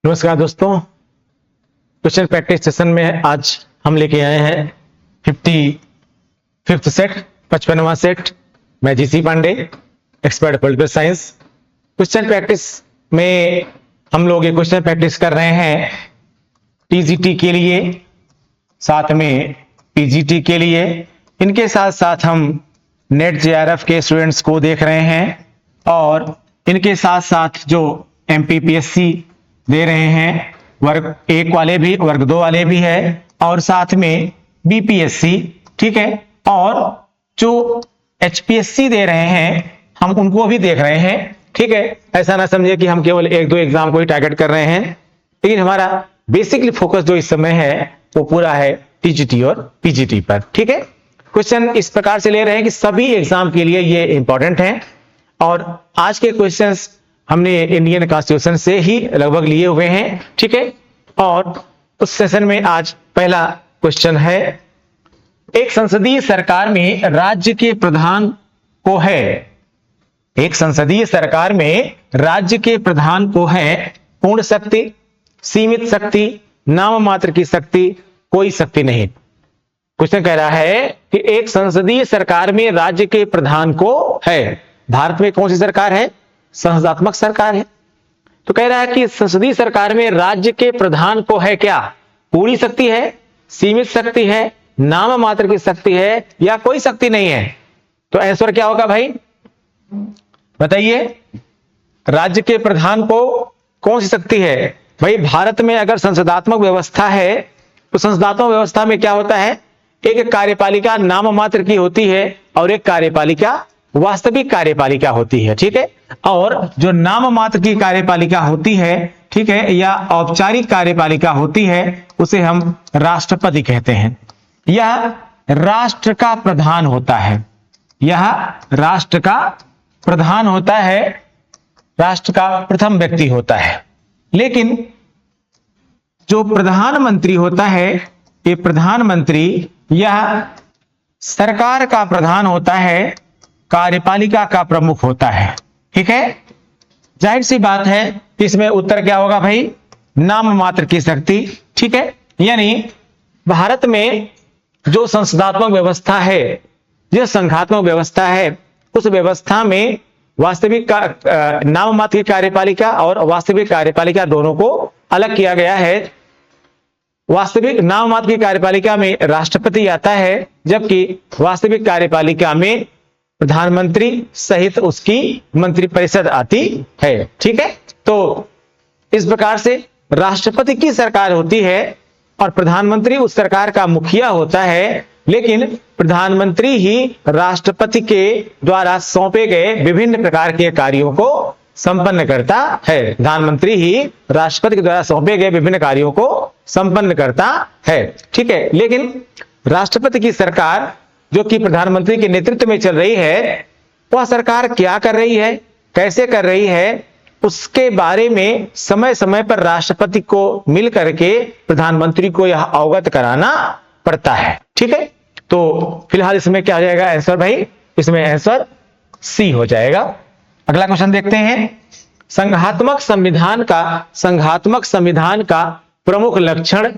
नमस्कार दोस्तों, question practice session में आज हम लेके आए हैं 55th सेट, 55वां सेट। मैं GC Pandey, expert political science. Question practice में हम लोग ये क्वेश्चन प्रैक्टिस कर रहे हैं टीजीटी के लिए, साथ में पीजीटी के लिए। इनके साथ साथ हम नेट जेआरएफ के स्टूडेंट्स को देख रहे हैं और इनके साथ साथ जो एमपीपीएससी दे रहे हैं, वर्ग 1 वाले भी, वर्ग 2 वाले भी है, और साथ में बीपीएससी, ठीक है, और जो एचपीएससी दे रहे हैं हम उनको भी देख रहे हैं, ठीक है। ऐसा ना समझे कि हम केवल 1-2 एग्जाम को ही टारगेट कर रहे हैं, लेकिन हमारा बेसिकली फोकस जो इस समय है वो पूरा है टीजीटी और पीजीटी पर, ठीक है। क्वेश्चन इस प्रकार से ले रहे हैं कि सभी एग्जाम के लिए ये इंपॉर्टेंट है और आज के क्वेश्चंस हमने इंडियन कॉन्स्टिट्यूशन से ही लगभग लिए हुए हैं, ठीक है। और उस सेशन में आज पहला क्वेश्चन है, एक संसदीय सरकार में राज्य के प्रधान को है, एक संसदीय सरकार में राज्य के प्रधान को है पूर्ण शक्ति, सीमित शक्ति, नाम मात्र की शक्ति, कोई शक्ति नहीं। क्वेश्चन कह रहा है कि एक संसदीय सरकार में राज्य के प्रधान को है। भारत में कौन सी सरकार है? संसदात्मक सरकार है। तो कह रहा है कि संसदीय सरकार में राज्य के प्रधान को है क्या? पूरी शक्ति है, सीमित शक्ति है, नाम मात्र की शक्ति है, या कोई शक्ति नहीं है? तो आंसर क्या होगा भाई, बताइए। राज्य के प्रधान को कौन सी शक्ति है? भाई भारत में अगर संसदात्मक व्यवस्था है तो संसदात्मक व्यवस्था में क्या होता है, एक कार्यपालिका नाम मात्र की होती है और एक कार्यपालिका वास्तविक कार्यपालिका होती है, ठीक है। और जो नाम मात्र की कार्यपालिका होती है, ठीक है, या औपचारिक कार्यपालिका होती है, उसे हम राष्ट्रपति कहते हैं। यह राष्ट्र का प्रधान होता है, यह राष्ट्र का प्रधान होता है, राष्ट्र का प्रथम व्यक्ति होता है। लेकिन जो प्रधानमंत्री होता है, ये प्रधानमंत्री यह सरकार का प्रधान होता है, कार्यपालिका का प्रमुख होता है, ठीक है। जाहिर सी बात है इसमें उत्तर क्या होगा भाई, नाम मात्र की शक्ति, ठीक है। यानी भारत में जो संसदात्मक व्यवस्था है, जो संघात्मक व्यवस्था है, उस व्यवस्था में वास्तविक नाम मात्र की कार्यपालिका और वास्तविक कार्यपालिका दोनों को अलग किया गया है। वास्तविक नाम मात्र की कार्यपालिका में राष्ट्रपति आता है, जबकि वास्तविक कार्यपालिका में प्रधानमंत्री सहित उसकी मंत्रिपरिषद आती है, ठीक है। तो इस प्रकार से राष्ट्रपति की सरकार होती है और प्रधानमंत्री उस सरकार का मुखिया होता है, लेकिन प्रधानमंत्री ही राष्ट्रपति के द्वारा सौंपे गए विभिन्न प्रकार के कार्यों को संपन्न करता है। प्रधानमंत्री ही राष्ट्रपति के द्वारा सौंपे गए विभिन्न कार्यों को संपन्न करता है, ठीक है। लेकिन राष्ट्रपति की सरकार जो कि प्रधानमंत्री के नेतृत्व में चल रही है, वह सरकार क्या कर रही है, कैसे कर रही है, उसके बारे में समय समय पर राष्ट्रपति को मिल करके प्रधानमंत्री को यह अवगत कराना पड़ता है, ठीक है। तो फिलहाल इसमें क्या हो जाएगा आंसर भाई, इसमें आंसर सी हो जाएगा। अगला क्वेश्चन देखते हैं, संघात्मक संविधान का प्रमुख लक्षण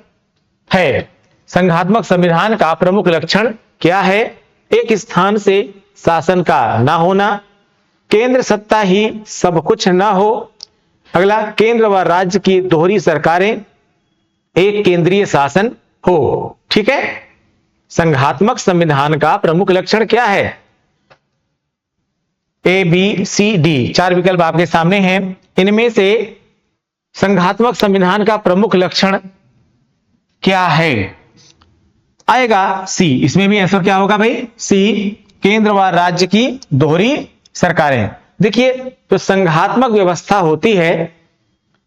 है। संघात्मक संविधान का प्रमुख लक्षण क्या है? एक स्थान से शासन का ना होना, केंद्र सत्ता ही सब कुछ ना हो। अगला, केंद्र व राज्य की दोहरी सरकारें, एक केंद्रीय शासन हो, ठीक है। संघात्मक संविधान का प्रमुख लक्षण क्या है? ए बी सी डी 4 विकल्प आपके सामने हैं। इनमें से संघात्मक संविधान का प्रमुख लक्षण क्या है? आएगा सी। इसमें भी आंसर क्या होगा भाई, सी, केंद्र व राज्य की दोहरी सरकारें। देखिए, तो संघात्मक व्यवस्था होती है,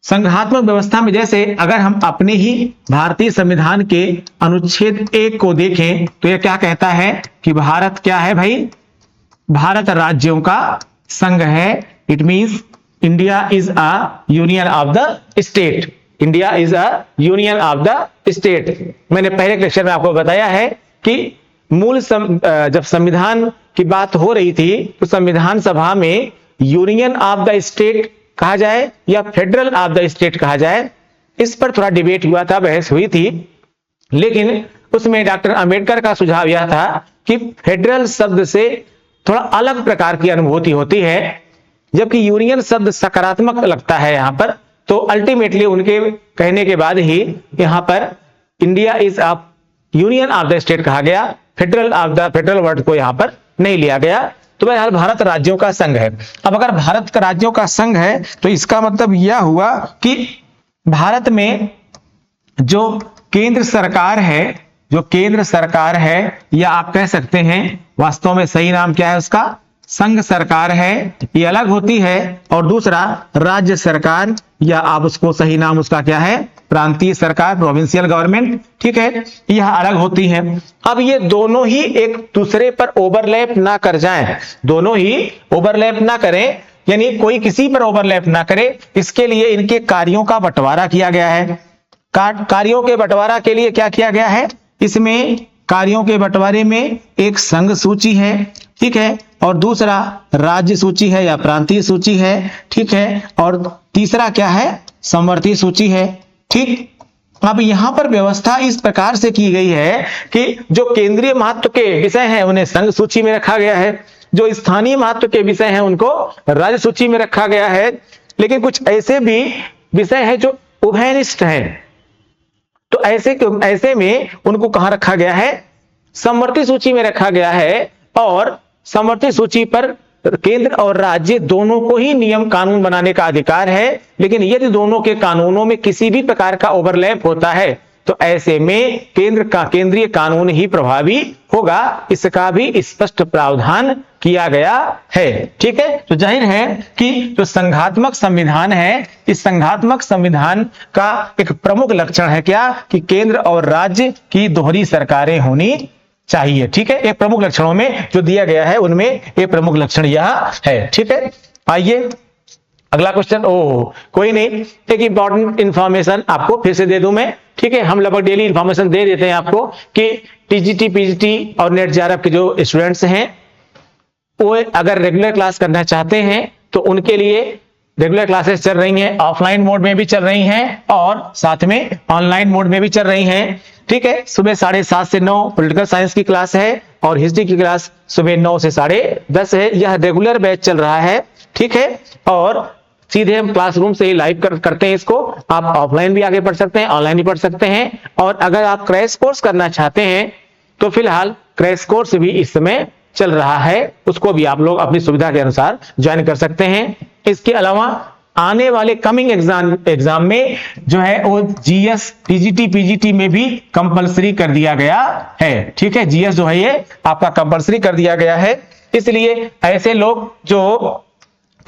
संघात्मक व्यवस्था में जैसे अगर हम अपने ही भारतीय संविधान के अनुच्छेद 1 को देखें तो यह क्या कहता है कि भारत क्या है भाई, भारत राज्यों का संघ है। It means India is a union of the state, India is a union of the state. मैंने पहले लेक्चर में आपको बताया है कि जब संविधान की बात हो रही थी तो संविधान सभा में यूनियन ऑफ द स्टेट कहा जाए या फेडरल ऑफ द स्टेट कहा जाए, इस पर थोड़ा डिबेट हुआ था, बहस हुई थी, लेकिन उसमें डॉक्टर अंबेडकर का सुझाव यह था कि फेडरल शब्द से थोड़ा अलग प्रकार की अनुभूति होती है, जबकि यूनियन शब्द सकारात्मक लगता है यहां पर। तो अल्टीमेटली उनके कहने के बाद ही यहां पर India is a union of the state कहा गया, फेडरल वर्ड को यहां पर नहीं लिया गया। तो बहरहाल भारत राज्यों का संघ है। अब अगर भारत का राज्यों का संघ है तो इसका मतलब यह हुआ कि भारत में जो केंद्र सरकार है, या आप कह सकते हैं वास्तव में सही नाम क्या है उसका, संघ सरकार है, ये अलग होती है, और दूसरा राज्य सरकार, या आप उसको सही नाम उसका क्या है, प्रांतीय सरकार, प्रोविंशियल गवर्नमेंट, ठीक है, यह अलग होती है। अब ये दोनों ही एक दूसरे पर ओवरलैप ना कर जाएं, दोनों ही ओवरलैप ना करें, यानी कोई किसी पर ओवरलैप ना करे, इसके लिए इनके कार्यों का बंटवारा किया गया है। कार्यों के बंटवारा के लिए क्या किया गया है, इसमें कार्यों के बंटवारे में एक संघ सूची है, ठीक है, और दूसरा राज्य सूची है या प्रांतीय सूची है, ठीक है, और तीसरा क्या है, समवर्ती सूची है, ठीक। अब यहां पर व्यवस्था इस प्रकार से की गई है कि जो केंद्रीय महत्व के विषय हैं उन्हें संघ सूची में रखा गया है, जो स्थानीय महत्व के विषय हैं उनको राज्य सूची में रखा गया है, लेकिन कुछ ऐसे भी विषय हैं जो उभयनिष्ठ हैं, तो ऐसे में उनको कहां रखा गया है, समवर्ती सूची में रखा गया है। और समवर्ती सूची पर केंद्र और राज्य दोनों को ही नियम कानून बनाने का अधिकार है, लेकिन यदि दोनों के कानूनों में किसी भी प्रकार का ओवरलैप होता है तो ऐसे में केंद्रीय कानून ही प्रभावी होगा, इसका भी स्पष्ट प्रावधान किया गया है, ठीक है। तो जाहिर है कि जो संघात्मक संविधान है, इस संघात्मक संविधान का एक प्रमुख लक्षण है क्या, कि केंद्र और राज्य की दोहरी सरकारें होनी चाहिए, ठीक है। एक प्रमुख लक्षणों में जो दिया गया है उनमें एक प्रमुख लक्षण यह है, ठीक है। आइए अगला क्वेश्चन, कोई नहीं, एक इंपॉर्टेंट इंफॉर्मेशन आपको फिर से दे दूं मैं, ठीक है। हम लगभग डेली इंफॉर्मेशन दे देते हैं आपको कि टीजीटी, पीजीटी और नेट जेआरएफ के जो स्टूडेंट्स हैं वो अगर रेगुलर क्लास करना चाहते हैं तो उनके लिए रेगुलर क्लासेस चल रही हैं, ऑफलाइन मोड में भी चल रही हैं और साथ में ऑनलाइन मोड में भी चल रही हैं, ठीक है। सुबह 7:30 से 9 पॉलिटिकल साइंस की क्लास है और हिस्ट्री की क्लास सुबह 9 से 10:30 है। यह रेगुलर बैच चल रहा है, ठीक है, और सीधे हम क्लासरूम से ही लाइव करते हैं इसको। आप ऑफलाइन भी आगे पढ़ सकते हैं, ऑनलाइन भी पढ़ सकते हैं, और अगर आप क्रैश कोर्स करना चाहते हैं तो फिलहाल क्रैश कोर्स भी इस समय चल रहा है, उसको भी आप लोग अपनी सुविधा के अनुसार ज्वाइन कर सकते हैं। इसके अलावा आने वाले कमिंग एग्जाम में जो है वो जीएस, टीजीटी, पीजीटी में भी कंपलसरी कर दिया गया है, ठीक है। जीएस जो है ये आपका कंपलसरी कर दिया गया है, इसलिए ऐसे लोग जो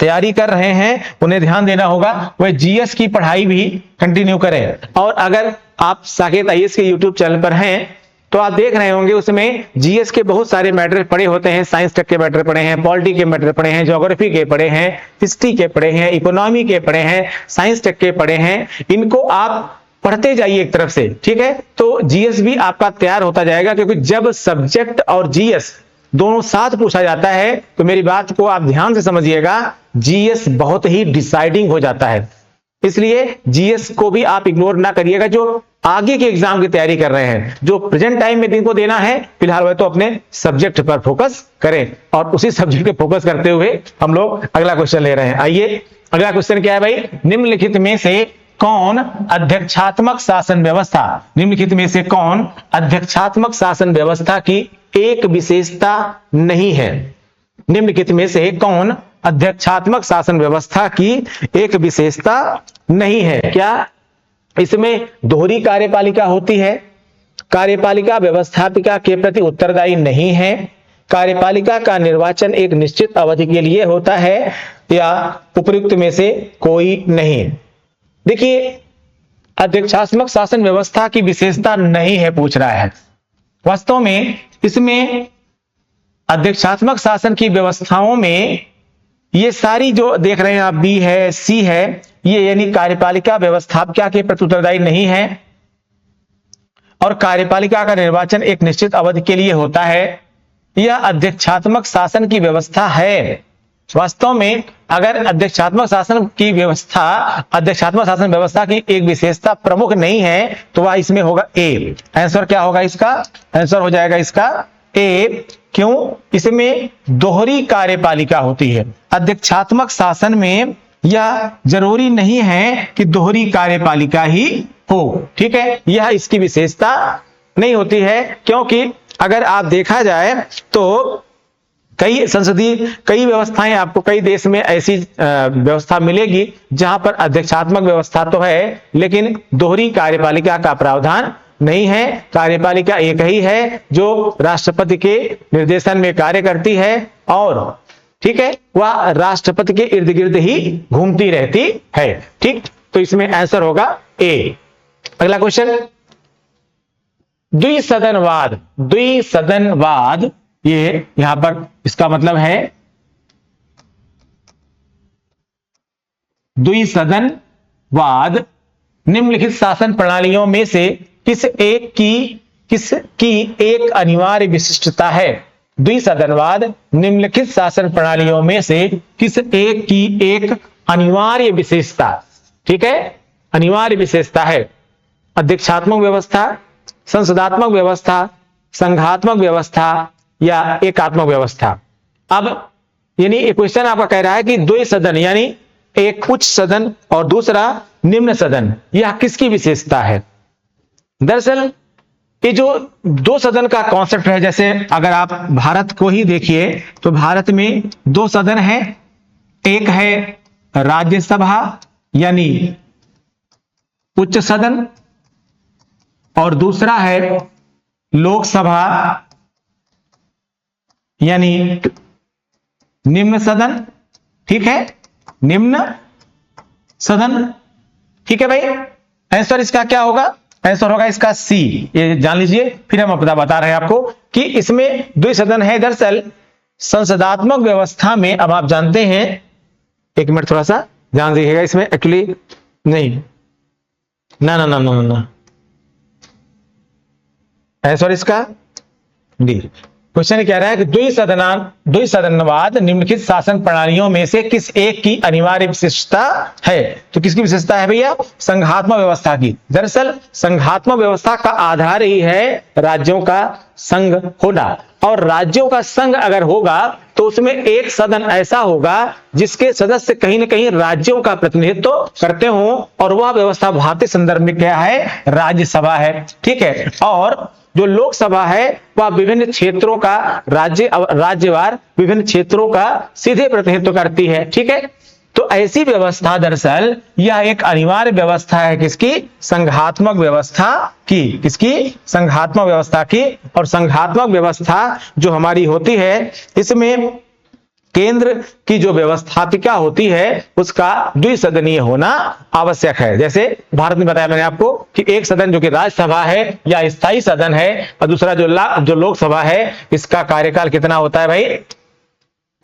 तैयारी कर रहे हैं उन्हें ध्यान देना होगा, वह जीएस की पढ़ाई भी कंटिन्यू करें। और अगर आप साकेत आईएएस के यूट्यूब चैनल पर हैं तो आप देख रहे होंगे उसमें जीएस के बहुत सारे मैटर पढ़े होते हैं, साइंस टेक के मैटर पढ़े हैं, पॉलिटी के मैटर पढ़े हैं, ज्योग्राफी के पढ़े हैं, हिस्ट्री के पढ़े हैं, इकोनॉमी के पढ़े हैं, साइंस टेक के पढ़े हैं, इनको आप पढ़ते जाइए एक तरफ से, ठीक है। तो जीएस भी आपका तैयार होता जाएगा, क्योंकि जब सब्जेक्ट और जीएस दोनों साथ पूछा जाता है तो मेरी बात को आप ध्यान से समझिएगा, जीएस बहुत ही डिसाइडिंग हो जाता है, इसलिए जीएस को भी आप इग्नोर ना करिएगा। जो आगे के एग्जाम की तैयारी कर रहे हैं, जो प्रेजेंट टाइम में इनको देना है, फिलहाल वह तो अपने सब्जेक्ट पर फोकस करें, और उसी सब्जेक्ट पे फोकस करते हुए हम लोग अगला क्वेश्चन ले रहे हैं। आइए अगला क्वेश्चन क्या है भाई, निम्नलिखित में से कौन अध्यक्षात्मक शासन व्यवस्था, निम्नलिखित में से कौन अध्यक्षात्मक शासन व्यवस्था की एक विशेषता नहीं है, निम्नलिखित में से कौन अध्यक्षात्मक शासन व्यवस्था की एक विशेषता नहीं है। क्या इसमें दोहरी कार्यपालिका होती है, कार्यपालिका व्यवस्थापिका के प्रति उत्तरदायी नहीं है, कार्यपालिका का निर्वाचन एक निश्चित अवधि के लिए होता है, या उपयुक्त में से कोई नहीं। देखिए अध्यक्षात्मक शासन व्यवस्था की विशेषता नहीं है पूछ रहा है, वास्तव में इसमें अध्यक्षात्मक शासन की व्यवस्थाओं में ये सारी जो देख रहे हैं आप, बी है, सी है, ये यानी कार्यपालिका व्यवस्थापिका के प्रति उत्तरदायी नहीं है, और कार्यपालिका का निर्वाचन एक निश्चित अवधि के लिए होता है, यह अध्यक्षात्मक शासन की व्यवस्था है। वास्तव में अगर अध्यक्षात्मक शासन की व्यवस्था, अध्यक्षात्मक शासन व्यवस्था की एक विशेषता प्रमुख नहीं है तो वह इसमें होगा ए। आंसर क्या होगा इसका? आंसर हो जाएगा इसका ए। क्यों? इसमें दोहरी कार्यपालिका होती है। अध्यक्षात्मक शासन में यह जरूरी नहीं है कि दोहरी कार्यपालिका ही हो, ठीक है, यह इसकी विशेषता नहीं होती है। क्योंकि अगर आप देखा जाए तो कई संसदीय कई व्यवस्थाएं आपको कई देश में ऐसी व्यवस्था मिलेगी जहां पर अध्यक्षात्मक व्यवस्था तो है लेकिन दोहरी कार्यपालिका का प्रावधान नहीं है। कार्यपालिका एक ही है जो राष्ट्रपति के निर्देशन में कार्य करती है और ठीक है, वह राष्ट्रपति के इर्द गिर्द ही घूमती रहती है। ठीक, तो इसमें आंसर होगा ए। अगला क्वेश्चन, द्विसदनवाद। द्विसदनवाद ये यहां पर इसका मतलब है द्विसदनवाद निम्नलिखित शासन प्रणालियों में से किसकी एक अनिवार्य विशिष्टता है? द्विसदनवाद निम्नलिखित शासन प्रणालियों में से किस एक की एक अनिवार्य विशेषता, ठीक है, अनिवार्य विशेषता है? अध्यक्षात्मक व्यवस्था, संसदात्मक व्यवस्था, संघात्मक व्यवस्था या एकात्मक व्यवस्था? अब यानी क्वेश्चन आपका कह रहा है कि द्वि सदन यानी एक उच्च सदन और दूसरा निम्न सदन, यह किसकी विशेषता है? दरअसल ये जो दो सदन का कॉन्सेप्ट है, जैसे अगर आप भारत को ही देखिए तो भारत में दो सदन है। एक है राज्यसभा यानी उच्च सदन और दूसरा है लोकसभा यानी निम्न सदन, ठीक है, निम्न सदन, ठीक है भाई। आंसर इसका क्या होगा? आंसर होगा इसका सी। ये जान लीजिए, फिर हम बता रहे हैं आपको कि इसमें द्विसदन है। दरअसल संसदात्मक व्यवस्था में, अब आप जानते हैं, एक मिनट थोड़ा सा ध्यान दीजिएगा, इसमें एक्चुअली नहीं ना ना ना ना ना आंसर इसका डी। क्वेश्चन कह रहा है कि द्विसदनवाद निम्नलिखित शासन प्रणालियों में से किस एक की अनिवार्य विशेषता है? तो किसकी विशेषता है भैया? संघात्मक व्यवस्था की। दरअसल संघात्मक व्यवस्था का आधार ही है राज्यों का संघ होना, और राज्यों का संघ अगर होगा तो उसमें एक सदन ऐसा होगा जिसके सदस्य कहीं ना कहीं राज्यों का प्रतिनिधित्व करते हों, और वह व्यवस्था भारतीय संदर्भ में क्या है? राज्यसभा है, ठीक है। और जो लोकसभा है वह विभिन्न क्षेत्रों का राज्यवार विभिन्न क्षेत्रों का सीधे प्रतिनिधित्व करती है, ठीक है। तो ऐसी व्यवस्था, दरअसल यह एक अनिवार्य व्यवस्था है किसकी? संघात्मक व्यवस्था की। किसकी? संघात्मक व्यवस्था की। और संघात्मक व्यवस्था जो हमारी होती है, इसमें केंद्र की जो व्यवस्थापिका होती है उसका द्विसदनीय होना आवश्यक है। जैसे भारत में बताया मैंने आपको कि एक सदन जो कि राज्यसभा है या स्थायी सदन है, और दूसरा जो लोकसभा है, इसका कार्यकाल कितना होता है भाई?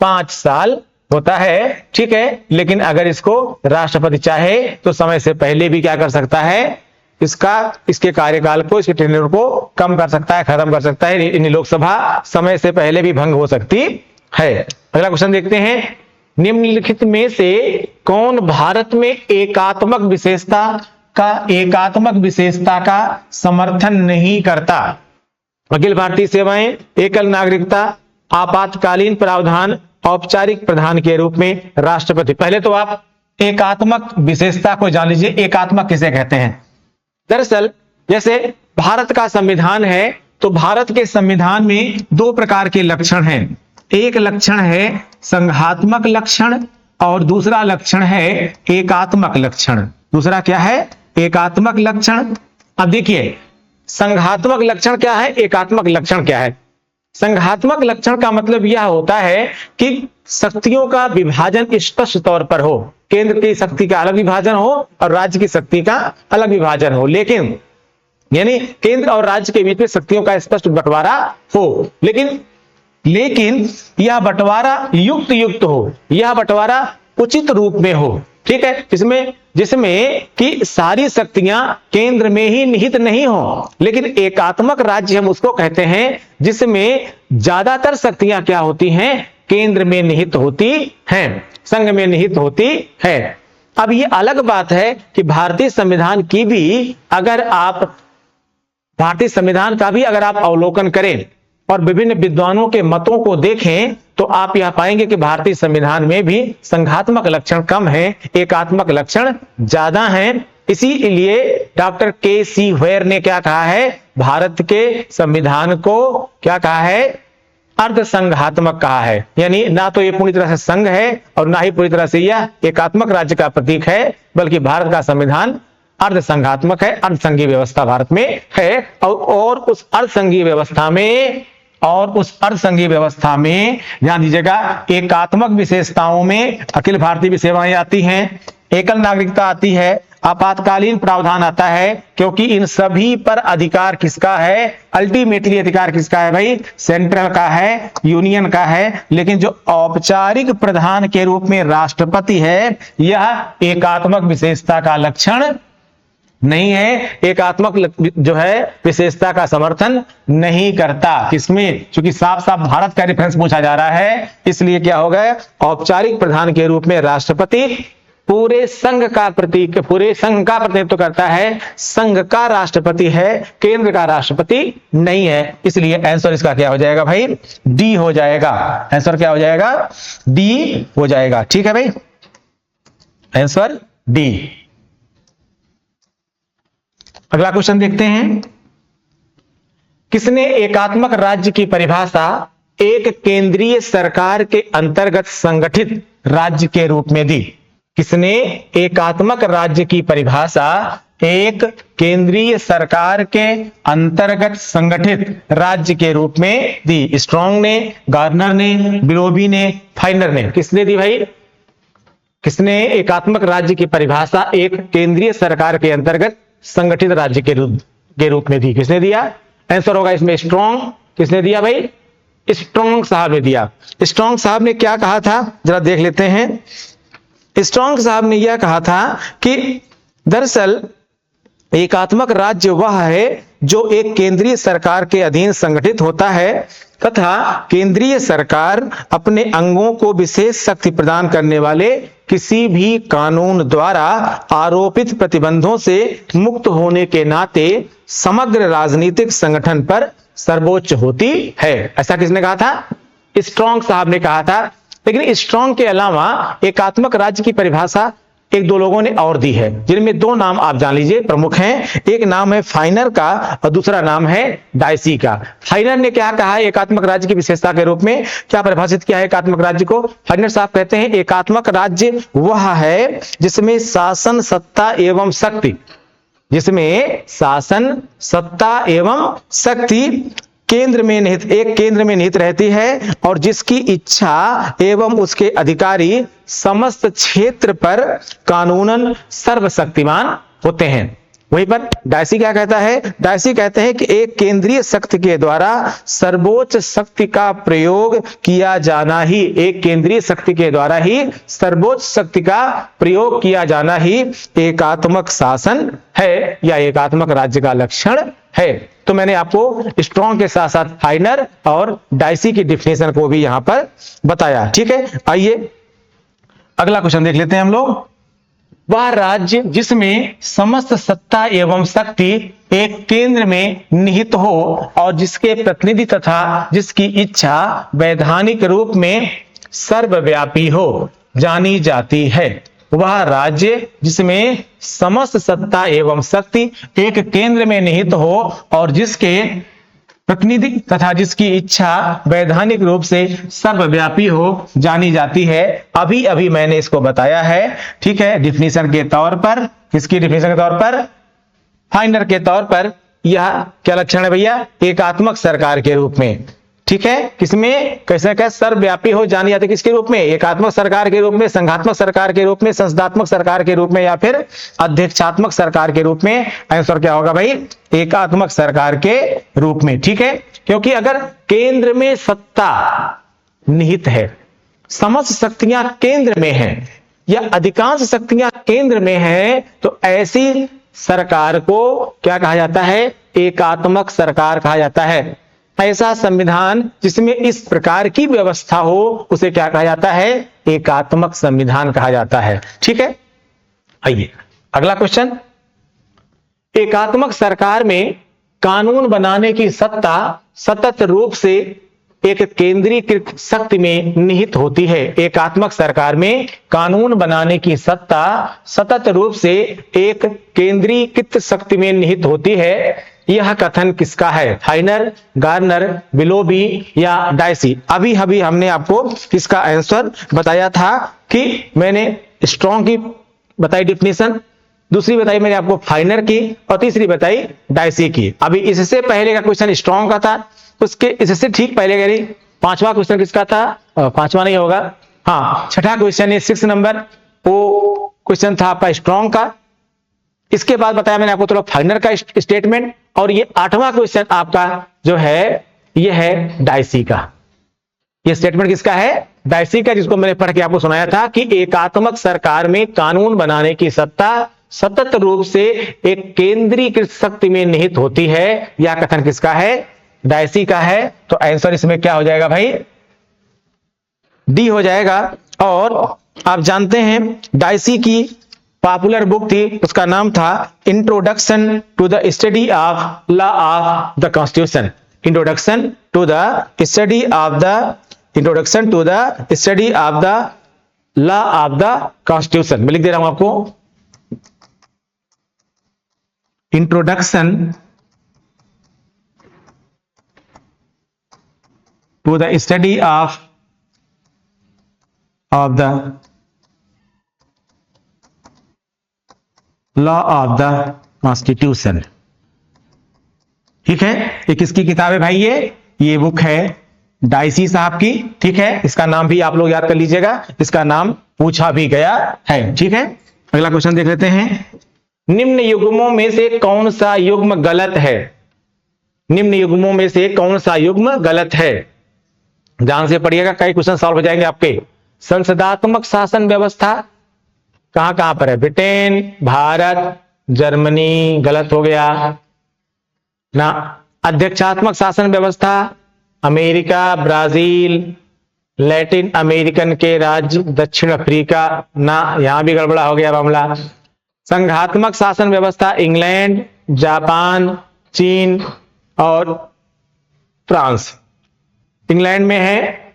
5 साल होता है, ठीक है। लेकिन अगर इसको राष्ट्रपति चाहे तो समय से पहले भी क्या कर सकता है? इसके कार्यकाल को, इसके टेन्योर को कम कर सकता है, खत्म कर सकता है। इन लोकसभा समय से पहले भी भंग हो सकती है। अगला क्वेश्चन देखते हैं, निम्नलिखित में से कौन भारत में एकात्मक विशेषता का समर्थन नहीं करता? अखिल भारतीय सेवाएं, एकल नागरिकता, आपातकालीन प्रावधान, औपचारिक प्रधान के रूप में राष्ट्रपति। पहले तो आप एकात्मक विशेषता को जान लीजिए, एकात्मक किसे कहते हैं? दरअसल जैसे भारत का संविधान है तो भारत के संविधान में 2 प्रकार के लक्षण हैं। एक लक्षण है संघात्मक लक्षण और दूसरा लक्षण है एकात्मक लक्षण। दूसरा क्या है? एकात्मक लक्षण। अब देखिए, संघात्मक लक्षण क्या है, एकात्मक लक्षण क्या है? संघात्मक लक्षण का मतलब यह होता है कि शक्तियों का विभाजन स्पष्ट तौर पर हो, केंद्र की शक्ति का अलग विभाजन हो और राज्य की शक्ति का अलग विभाजन हो, लेकिन यानी केंद्र और राज्य के बीच में शक्तियों का स्पष्ट बंटवारा हो, लेकिन यह बंटवारा युक्त हो, यह बंटवारा उचित रूप में हो, ठीक है। जिसमें कि सारी शक्तियां केंद्र में ही निहित नहीं हो, लेकिन एकात्मक राज्य हम उसको कहते हैं जिसमें ज्यादातर शक्तियां क्या होती हैं? केंद्र में निहित होती हैं, संघ में निहित होती है। अब ये अलग बात है कि भारतीय संविधान का भी अगर आप अवलोकन करें और विभिन्न विद्वानों के मतों को देखें तो आप यह पाएंगे कि भारतीय संविधान में भी संघात्मक लक्षण कम है, एकात्मक लक्षण ज्यादा हैं। इसीलिए डॉक्टर के.सी. व्हेयर ने क्या कहा है, भारत के संविधान को क्या कहा है, अर्ध संघात्मक कहा है। यानी ना तो ये पूरी तरह से संघ है और ना ही पूरी तरह से यह एकात्मक राज्य का प्रतीक है, बल्कि भारत का संविधान अर्ध संघात्मक है, अर्ध संघीय व्यवस्था भारत में है। और उस अर्ध संघीय व्यवस्था में ध्यान दीजिएगा, एकात्मक विशेषताओं में अखिल भारतीय भी सेवाएं आती हैं, एकल नागरिकता आती है, आपातकालीन प्रावधान आता है, क्योंकि इन सभी पर अधिकार किसका है, अल्टीमेटली अधिकार किसका है भाई, सेंट्रल का है, यूनियन का है। लेकिन जो औपचारिक प्रधान के रूप में राष्ट्रपति है, यह एकात्मक विशेषता का लक्षण नहीं है, एकात्मक जो है विशेषता का समर्थन नहीं करता। किसमें? क्योंकि साफ साफ भारत का रेफरेंस पूछा जा रहा है, इसलिए क्या हो गया, औपचारिक प्रधान के रूप में राष्ट्रपति पूरे संघ का प्रतिनिधित्व करता है, संघ का राष्ट्रपति है, केंद्र का राष्ट्रपति नहीं है। इसलिए आंसर इसका क्या हो जाएगा भाई, डी हो जाएगा। आंसर क्या हो जाएगा, डी हो जाएगा। ठीक है भाई, आंसर डी। अगला क्वेश्चन देखते हैं, किसने एकात्मक राज्य की परिभाषा एक केंद्रीय सरकार के अंतर्गत संगठित राज्य के रूप में दी? किसने एकात्मक राज्य की परिभाषा एक केंद्रीय सरकार के अंतर्गत संगठित राज्य के रूप में दी? स्ट्रॉन्ग ने, गार्नर ने, बिलोबी ने, फाइनर ने, किसने दी भाई? किसने एकात्मक राज्य की परिभाषा एक केंद्रीय सरकार के अंतर्गत संगठित राज्य के रूप में दी? किसने दिया? आंसर होगा इसमें स्ट्रॉन्ग। किसने दिया भाई? स्ट्रॉन्ग साहब ने दिया। स्ट्रॉन्ग साहब ने क्या कहा था, जरा देख लेते हैं। स्ट्रॉन्ग साहब ने यह कहा था कि दरअसल एकात्मक राज्य वह है जो एक केंद्रीय सरकार के अधीन संगठित होता है तथा केंद्रीय सरकार अपने अंगों को विशेष शक्ति प्रदान करने वाले किसी भी कानून द्वारा आरोपित प्रतिबंधों से मुक्त होने के नाते समग्र राजनीतिक संगठन पर सर्वोच्च होती है। ऐसा किसने कहा था? स्ट्रॉन्ग साहब ने कहा था। लेकिन स्ट्रॉन्ग के अलावा एकात्मक राज्य की परिभाषा एक दो लोगों ने और दी है, जिनमें दो नाम आप जान लीजिए प्रमुख हैं। एक नाम है फाइनर का और दूसरा नाम है डायसी का। फाइनर ने क्या कहा है एकात्मक राज्य की विशेषता के रूप में, क्या परिभाषित किया है एकात्मक राज्य को? फाइनर साहब कहते हैं एकात्मक राज्य वह है जिसमें शासन सत्ता एवं शक्ति केंद्र में निहित रहती है और जिसकी इच्छा एवं उसके अधिकारी समस्त क्षेत्र पर कानूनन सर्वशक्तिमान होते हैं। वहीं पर डायसी क्या कहता है? डायसी कहते हैं कि एक केंद्रीय शक्ति के द्वारा सर्वोच्च शक्ति का प्रयोग किया जाना ही, एक केंद्रीय शक्ति के द्वारा ही सर्वोच्च शक्ति का प्रयोग किया जाना ही एकात्मक शासन है या एकात्मक राज्य का लक्षण है। तो मैंने आपको स्ट्रॉन्ग के साथ साथ फाइनर और डायसी की डिफिनेशन को भी यहां पर बताया। ठीक है, आइए अगला क्वेश्चन देख लेते हैं हम लोग। वह राज्य जिसमें समस्त सत्ता एवं शक्ति एक केंद्र में निहित हो और जिसके प्रतिनिधि तथा जिसकी इच्छा वैधानिक रूप में सर्वव्यापी हो जानी जाती है। वह राज्य जिसमें समस्त सत्ता एवं शक्ति एक केंद्र में निहित हो और जिसके प्रतिनिधि तथा जिसकी इच्छा वैधानिक रूप से सर्वव्यापी हो जानी जाती है। अभी अभी मैंने इसको बताया है। ठीक है, डिफिनीशन के तौर पर, किसकी डिफिनीशन के तौर पर? फाइनर के तौर पर। यह क्या लक्षण है भैया? एकात्मक सरकार के रूप में। ठीक है, किसमें कैसे क्या सर्वव्यापी हो जानी जाती, किसके रूप में? एकात्मक सरकार के रूप में, संघात्मक सरकार के रूप में, संसदात्मक सरकार के रूप में या फिर अध्यक्षात्मक सरकार के रूप में। आंसर क्या होगा भाई? एकात्मक सरकार के रूप में। ठीक है, क्योंकि अगर केंद्र में सत्ता निहित है, समस्त शक्तियां केंद्र में हैं या अधिकांश शक्तियां केंद्र में हैं, तो ऐसी सरकार को क्या कहा जाता है? एकात्मक सरकार कहा जाता है। ऐसा संविधान जिसमें इस प्रकार की व्यवस्था हो उसे क्या कहा जाता है? एकात्मक संविधान कहा जाता है। ठीक है, आइए अगला क्वेश्चन। एकात्मक सरकार में कानून बनाने की सत्ता सतत रूप से एक केंद्रीकृत शक्ति में निहित होती है। एकात्मक सरकार में कानून बनाने की सत्ता सतत रूप से एक केंद्रीकृत शक्ति में निहित होती है। यह कथन किसका है? फाइनर, गार्नर, विलोबी या डायसी? अभी अभी हमने आपको इसका आंसर बताया था कि मैंने स्ट्रॉन्ग की बताई डिफिनेशन, दूसरी बताई मैंने आपको फाइनर की, और तीसरी बताई डायसी की। अभी इससे पहले का क्वेश्चन स्ट्रॉन्ग का था, उसके इससे ठीक पहले करी पांचवा क्वेश्चन किसका था? पांचवा नहीं होगा, हाँ छठा क्वेश्चन है 6 नंबर, वो क्वेश्चन था आपका स्ट्रॉन्ग का। इसके बाद बताया मैंने आपको थोड़ा फाइनर का स्टेटमेंट, और ये 8वां क्वेश्चन आपका जो है ये है डायसी का। ये स्टेटमेंट किसका है? डायसी का, जिसको मैंने पढ़ के आपको सुनाया था कि एकात्मक सरकार में कानून बनाने की सत्ता सतत रूप से एक केंद्रीकृत शक्ति में निहित होती है। यह कथन किसका है? डायसी का है। तो आंसर इसमें क्या हो जाएगा भाई? डी हो जाएगा। और आप जानते हैं डायसी की पॉपुलर बुक थी, उसका नाम था introduction to the study of law of the constitution. Introduction to the study of the law of the constitution. मैं लिख दे रहा हूं आपको, introduction to the study of the law of the constitution. ठीक है, ये किसकी किताब है भाई? ये बुक है डायसी साहब की। ठीक है, इसका नाम भी आप लोग याद कर लीजिएगा, इसका नाम पूछा भी गया है। ठीक है, अगला क्वेश्चन देख लेते हैं। निम्न युग्मों में से कौन सा युग्म गलत है? निम्न युग्मों में से कौन सा युग्म गलत है? ध्यान से पढ़िएगा, कई क्वेश्चन सॉल्व हो जाएंगे आपके। संसदात्मक शासन व्यवस्था कहां कहां पर है? ब्रिटेन, भारत, जर्मनी, गलत हो गया ना। अध्यक्षात्मक शासन व्यवस्था अमेरिका, ब्राजील, लैटिन अमेरिकन के राज्य, दक्षिण अफ्रीका ना, यहां भी गड़बड़ा हो गया मामला। संघात्मक शासन व्यवस्था इंग्लैंड, जापान, चीन और फ्रांस। इंग्लैंड में है,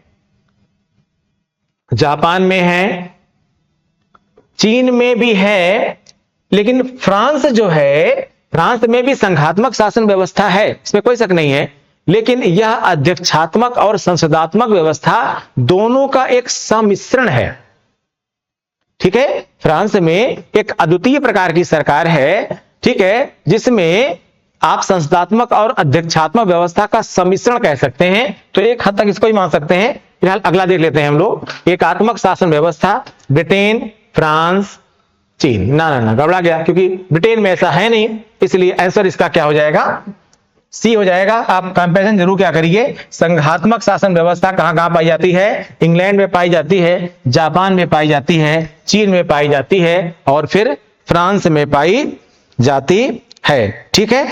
जापान में है, चीन में भी है, लेकिन फ्रांस जो है, फ्रांस में भी संघात्मक शासन व्यवस्था है, इसमें कोई शक नहीं है, लेकिन यह अध्यक्षात्मक और संसदात्मक व्यवस्था दोनों का एक सम्मिश्रण है। ठीक है, फ्रांस में एक अद्वितीय प्रकार की सरकार है, ठीक है, जिसमें आप संसदात्मक और अध्यक्षात्मक व्यवस्था का सम्मिश्रण कह सकते हैं। तो एक हद तक इसको ही मान सकते हैं। फिलहाल अगला देख लेते हैं हम लोग। एकात्मक शासन व्यवस्था ब्रिटेन, फ्रांस, चीन। ना ना ना, गड़बड़ा गया, क्योंकि ब्रिटेन में ऐसा है नहीं, इसलिए आंसर इसका क्या हो जाएगा? सी हो जाएगा। आप कंपैरिजन जरूर क्या करिए। संघात्मक शासन व्यवस्था कहां कहां पाई जाती है? इंग्लैंड में पाई जाती है, जापान में पाई जाती है, चीन में पाई जाती है और फिर फ्रांस में पाई जाती है। ठीक है,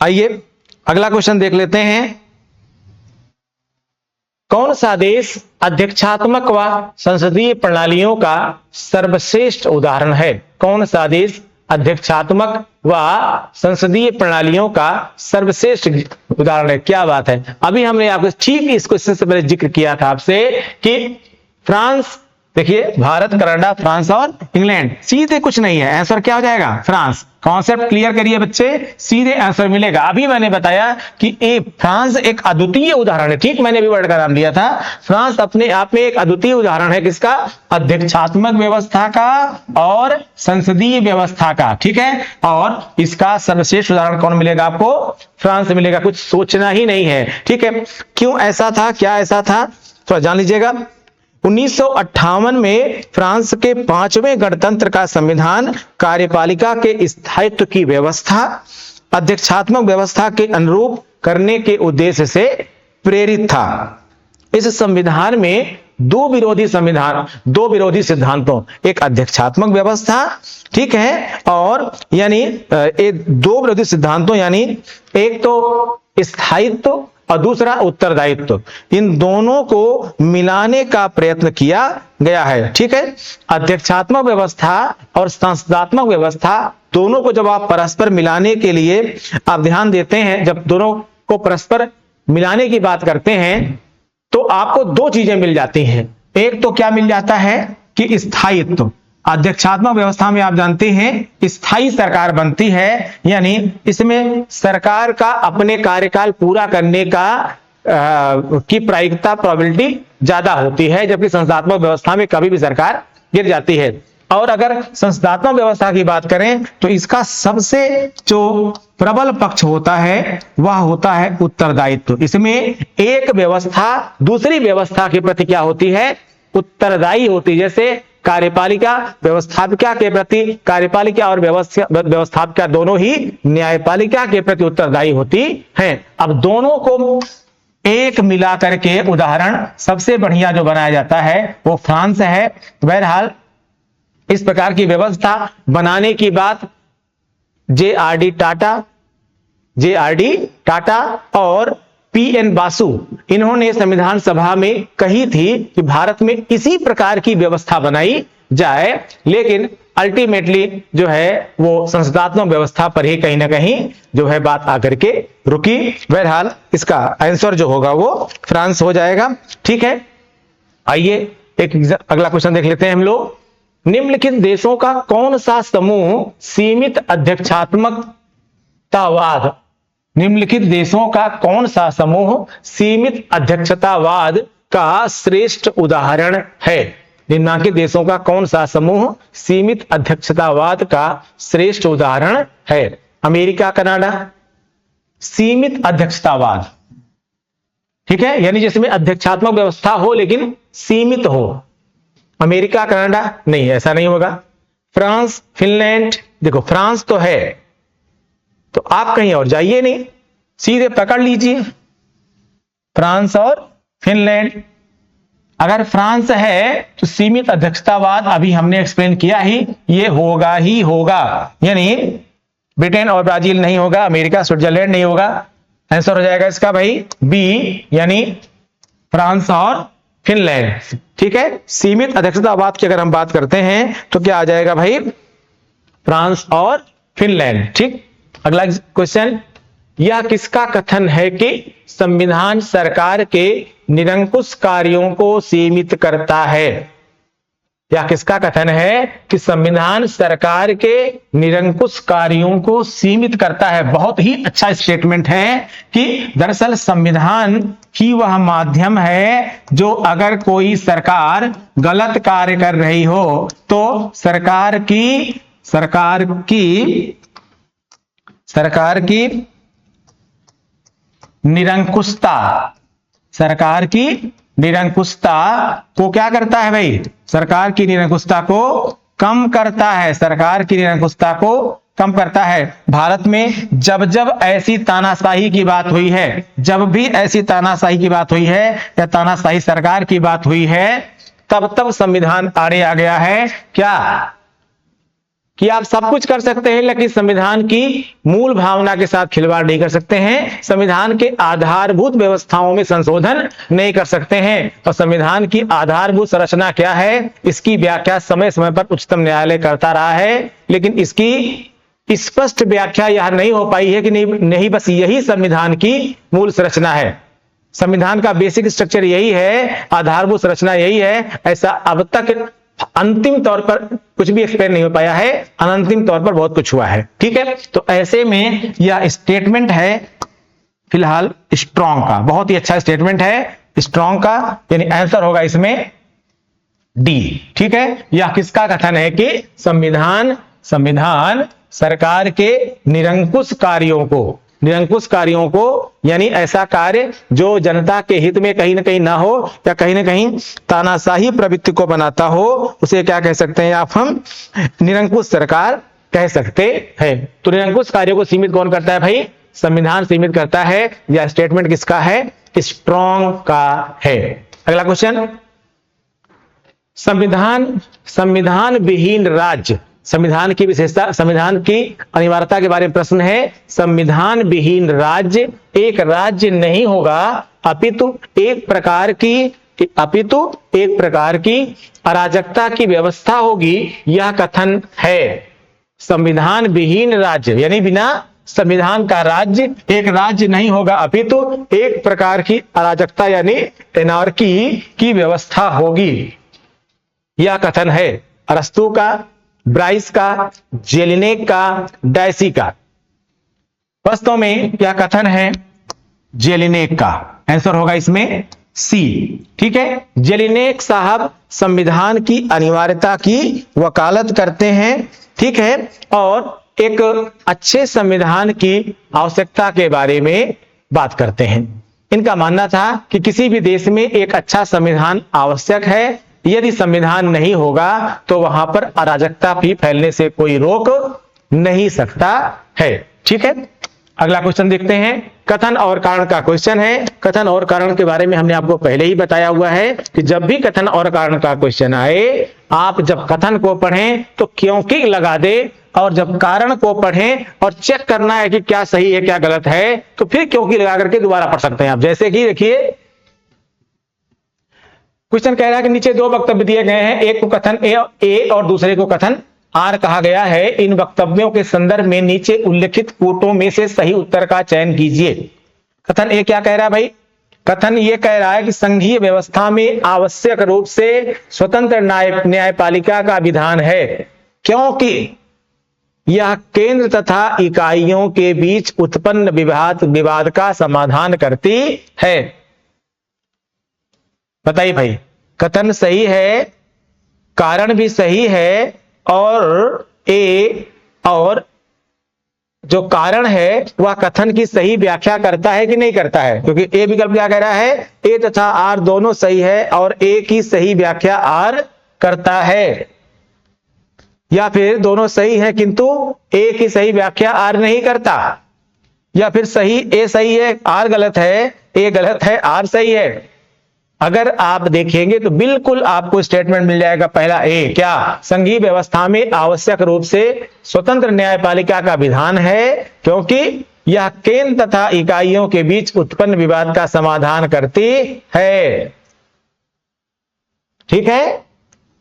आइए अगला क्वेश्चन देख लेते हैं। कौन सा देश अध्यक्षात्मक व संसदीय प्रणालियों का सर्वश्रेष्ठ उदाहरण है? कौन सा देश अध्यक्षात्मक व संसदीय प्रणालियों का सर्वश्रेष्ठ उदाहरण है? क्या बात है, अभी हमने आपको ठीक इस क्वेश्चन से पहले जिक्र किया था आपसे कि फ्रांस, देखिए भारत, कनाडा, फ्रांस और इंग्लैंड, सीधे कुछ नहीं है, आंसर क्या हो जाएगा? फ्रांस। कॉन्सेप्ट क्लियर करिए बच्चे, सीधे आंसर मिलेगा। अभी मैंने बताया कि फ्रांस एक अद्वितीय उदाहरण है। ठीक, मैंने भी वर्ड का नाम लिया था। फ्रांस अपने आप में एक अद्वितीय उदाहरण है, किसका? अध्यक्षात्मक व्यवस्था का और संसदीय व्यवस्था का। ठीक है, और इसका सर्वश्रेष्ठ उदाहरण कौन मिलेगा आपको? फ्रांस मिलेगा। कुछ सोचना ही नहीं है। ठीक है, क्यों ऐसा था, क्या ऐसा था, थोड़ा जान लीजिएगा। 1958 में फ्रांस के 5वें गणतंत्र का संविधान कार्यपालिका के स्थायित्व की व्यवस्था अध्यक्षात्मक व्यवस्था के अनुरूप करने के उद्देश्य से प्रेरित था। इस संविधान में दो विरोधी सिद्धांतों, एक अध्यक्षात्मक व्यवस्था, ठीक है, और यानी दो विरोधी सिद्धांतों, यानी एक तो स्थायित्व और दूसरा उत्तरदायित्व, इन दोनों को मिलाने का प्रयत्न किया गया है। ठीक है, अध्यक्षात्मक व्यवस्था और संसदात्मक व्यवस्था दोनों को जब आप परस्पर मिलाने के लिए आप ध्यान देते हैं, जब दोनों को परस्पर मिलाने की बात करते हैं तो आपको दो चीजें मिल जाती हैं। एक तो क्या मिल जाता है कि स्थायित्व, अध्यक्षात्मक व्यवस्था में आप जानते हैं स्थायी सरकार बनती है, यानी इसमें सरकार का अपने कार्यकाल पूरा करने का की प्रायिकता प्रोबेबिलिटी ज्यादा होती है, जबकि संसदात्मक व्यवस्था में कभी भी सरकार गिर जाती है। और अगर संसदात्मक व्यवस्था की बात करें तो इसका सबसे जो प्रबल पक्ष होता है वह होता है उत्तरदायित्व। इसमें एक व्यवस्था दूसरी व्यवस्था के प्रति क्या होती है, उत्तरदायी होती है। जैसे कार्यपालिका व्यवस्थापिका के प्रति, कार्यपालिका और व्यवस्थापिका दोनों ही न्यायपालिका के प्रति उत्तरदायी होती हैं। अब दोनों को एक मिला करके उदाहरण सबसे बढ़िया जो बनाया जाता है वो फ्रांस है। बहरहाल इस प्रकार की व्यवस्था बनाने की बात जे.आर.डी. टाटा और पी.एन. बासु इन्होंने संविधान सभा में कही थी कि भारत में इसी प्रकार की व्यवस्था बनाई जाए, लेकिन अल्टीमेटली जो है वो संसदात्मक व्यवस्था पर ही कहीं ना कहीं जो है बात आकर के रुकी। बहरहाल इसका आंसर जो होगा वो फ्रांस हो जाएगा। ठीक है, आइए एक अगला क्वेश्चन देख लेते हैं हम लोग। निम्नलिखित देशों का कौन सा समूह सीमित अध्यक्षतावाद, निम्नलिखित देशों का कौन सा समूह सीमित अध्यक्षतावाद का श्रेष्ठ उदाहरण है? निम्नलिखित देशों का कौन सा समूह सीमित अध्यक्षतावाद का श्रेष्ठ उदाहरण है? America, Canada. सीमित अध्यक्षतावाद, ठीक है, यानी जिसमें अध्यक्षात्मक व्यवस्था हो लेकिन सीमित हो। अमेरिका, कनाडा नहीं, ऐसा नहीं होगा। फ्रांस, फिनलैंड, देखो फ्रांस तो है तो आप कहीं और जाइए नहीं, सीधे पकड़ लीजिए फ्रांस और फिनलैंड। अगर फ्रांस है तो सीमित अध्यक्षतावाद अभी हमने एक्सप्लेन किया ही, ये होगा ही होगा, यानी ब्रिटेन और ब्राजील नहीं होगा, अमेरिका, स्विट्जरलैंड नहीं होगा। आंसर हो जाएगा इसका भाई बी, यानी फ्रांस और फिनलैंड। ठीक है, सीमित अध्यक्षतावाद की अगर हम बात करते हैं तो क्या आ जाएगा भाई, फ्रांस और फिनलैंड। ठीक, अगला क्वेश्चन, यह किसका कथन है कि संविधान सरकार के निरंकुश कार्यों को सीमित करता है? यह किसका कथन है कि संविधान सरकार के निरंकुश कार्यों को सीमित करता है? बहुत ही अच्छा स्टेटमेंट है कि दरअसल संविधान ही वह माध्यम है जो अगर कोई सरकार गलत कार्य कर रही हो तो सरकार की निरंकुशता को क्या करता है भाई? सरकार की निरंकुशता को कम करता है, सरकार की निरंकुशता को कम करता है। भारत में जब जब ऐसी तानाशाही की बात हुई है, जब भी ऐसी तानाशाही की बात हुई है या तानाशाही सरकार की बात हुई है, तब तब संविधान आड़े आ गया है। क्या कि आप सब कुछ कर सकते हैं लेकिन संविधान की मूल भावना के साथ खिलवाड़ नहीं कर सकते हैं, संविधान के आधारभूत व्यवस्थाओं में संशोधन नहीं कर सकते हैं। और संविधान की आधारभूत संरचना क्या है, इसकी व्याख्या समय समय पर उच्चतम न्यायालय करता रहा है, लेकिन इसकी स्पष्ट व्याख्या यह नहीं हो पाई है कि नहीं बस यही संविधान की मूल संरचना है, संविधान का बेसिक स्ट्रक्चर यही है, आधारभूत संरचना यही है। ऐसा अब तक अंतिम तौर पर कुछ भी एक्सप्लेन नहीं हो पाया है, अनंतिम तौर पर बहुत कुछ हुआ है। ठीक है, तो ऐसे में यह स्टेटमेंट है फिलहाल स्ट्रॉन्ग का, बहुत ही अच्छा स्टेटमेंट है स्ट्रॉन्ग का, यानी आंसर होगा इसमें डी। ठीक है, यह किसका कथन है कि संविधान सरकार के निरंकुश कार्यों को यानी ऐसा कार्य जो जनता के हित में कहीं ना हो या कहीं ना कहीं तानाशाही प्रवृत्ति को बनाता हो, उसे क्या कह सकते हैं आप? हम निरंकुश सरकार कह सकते हैं। तो निरंकुश कार्यों को सीमित कौन करता है भाई? संविधान सीमित करता है। यह स्टेटमेंट किसका है? स्ट्रॉन्ग का है। अगला क्वेश्चन, संविधान विहीन राज्य संविधान की विशेषता, संविधान की अनिवार्यता के बारे में प्रश्न है। संविधान विहीन राज्य एक राज्य नहीं होगा, अपितु एक प्रकार की अराजकता की व्यवस्था होगी, यह कथन है। संविधान विहीन राज्य यानी बिना संविधान का राज्य एक राज्य नहीं होगा, अपितु एक प्रकार की अराजकता यानी एनार्की की व्यवस्था होगी, यह कथन है। अरस्तु का, ब्राइस का, जेलिनेक का, डायसी का। वास्तव में यह कथन है जेलिनेक का। आंसर होगा इसमें सी। ठीक है, जेलिनेक साहब संविधान की अनिवार्यता की वकालत करते हैं। ठीक है, और एक अच्छे संविधान की आवश्यकता के बारे में बात करते हैं। इनका मानना था कि किसी भी देश में एक अच्छा संविधान आवश्यक है, यदि संविधान नहीं होगा तो वहां पर अराजकता भी फैलने से कोई रोक नहीं सकता है। ठीक है, अगला क्वेश्चन देखते हैं। कथन और कारण का क्वेश्चन है। कथन और कारण के बारे में हमने आपको पहले ही बताया हुआ है कि जब भी कथन और कारण का क्वेश्चन आए, आप जब कथन को पढ़ें तो क्योंकि लगा दे, और जब कारण को पढ़ें और चेक करना है कि क्या सही है क्या गलत है, तो फिर क्योंकि लगा करके दोबारा पढ़ सकते हैं आप। जैसे कि देखिए, क्वेश्चन कह रहा है कि नीचे दो वक्तव्य दिए गए हैं, एक को कथन ए और दूसरे को कथन आर कहा गया है। इन वक्तव्यों के संदर्भ में नीचे उल्लिखित कोटों में से सही उत्तर का चयन कीजिए। कथन ए क्या कह रहा है भाई? कथन ये कह रहा है कि संघीय व्यवस्था में आवश्यक रूप से स्वतंत्र न्यायपालिका का विधान है, क्योंकि यह केंद्र तथा इकाइयों के बीच उत्पन्न विवाद का समाधान करती है। बताइए भाई, कथन सही है, कारण भी सही है, और जो कारण है वह कथन की सही व्याख्या करता है कि नहीं करता है? क्योंकि ए विकल्प क्या कह रहा है? ए तथा आर दोनों सही है और ए की सही व्याख्या आर करता है, या फिर दोनों सही है किंतु ए की सही व्याख्या आर नहीं करता, या फिर सही ए सही है आर गलत है, ए गलत है आर सही है। अगर आप देखेंगे तो बिल्कुल आपको स्टेटमेंट मिल जाएगा पहला ए, क्या? संघीय व्यवस्था में आवश्यक रूप से स्वतंत्र न्यायपालिका का विधान है, क्योंकि यह केंद्र तथा इकाइयों के बीच उत्पन्न विवाद का समाधान करती है। ठीक है,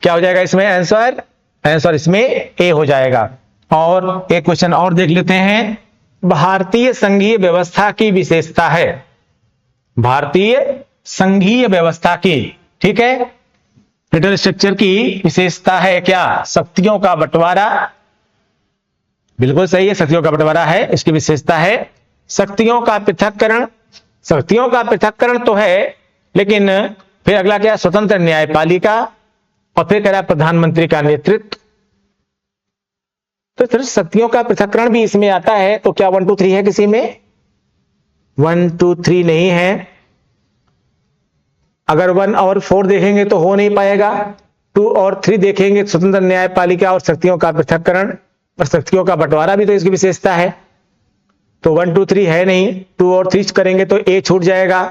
क्या हो जाएगा इसमें आंसर? आंसर इसमें ए हो जाएगा। और एक क्वेश्चन और देख लेते हैं। भारतीय संघीय व्यवस्था की विशेषता है, भारतीय संघीय व्यवस्था की, ठीक है, फेडरल स्ट्रक्चर की विशेषता है क्या? शक्तियों का बंटवारा। बिल्कुल सही है, शक्तियों का बंटवारा है इसकी विशेषता है। शक्तियों का पृथक्करण, शक्तियों का पृथक्करण तो है, लेकिन फिर अगला क्या? स्वतंत्र न्यायपालिका, और फिर कह रहा है प्रधानमंत्री का नेतृत्व। तो शक्तियों का पृथक्करण भी इसमें आता है, तो क्या 1 2 3 है किसी में? 1 2 3 नहीं है। अगर 1 और 4 देखेंगे तो हो नहीं पाएगा। 2 और 3 देखेंगे, स्वतंत्र न्यायपालिका और शक्तियों का पृथक्करण और शक्तियों का बंटवारा भी तो इसकी विशेषता है। तो 1 2 3 है नहीं, 2 और 3 करेंगे तो ए छूट जाएगा,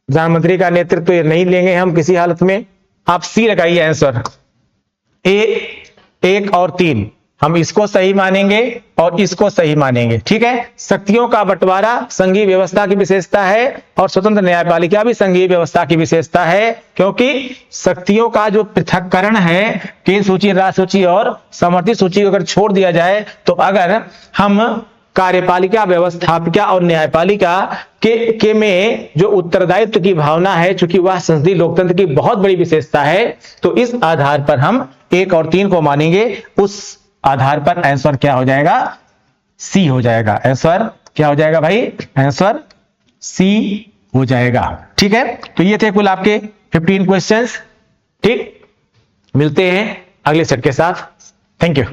प्रधानमंत्री का नेतृत्व तो ये नहीं लेंगे हम किसी हालत में। आप सी लगाइए आंसर। ए 1 और 3 हम इसको सही मानेंगे और इसको सही मानेंगे। ठीक है, शक्तियों का बंटवारा संघीय व्यवस्था की विशेषता है, और स्वतंत्र न्यायपालिका भी संघीय व्यवस्था की विशेषता है, क्योंकि शक्तियों का जो पृथक्करण है, केंद्र सूची, राज्य सूची और समर्थित सूची अगर छोड़ दिया जाए, तो अगर हम कार्यपालिका, व्यवस्थापिका और न्यायपालिका के में जो उत्तरदायित्व की भावना है, चूंकि वह संसदीय लोकतंत्र की बहुत बड़ी विशेषता है, तो इस आधार पर हम 1 और 3 को मानेंगे। उस आधार पर आंसर क्या हो जाएगा? सी हो जाएगा। आंसर क्या हो जाएगा भाई? आंसर सी हो जाएगा। ठीक है, तो ये थे कुल आपके 15 क्वेश्चंस। ठीक, मिलते हैं अगले सेट के साथ। Thank you.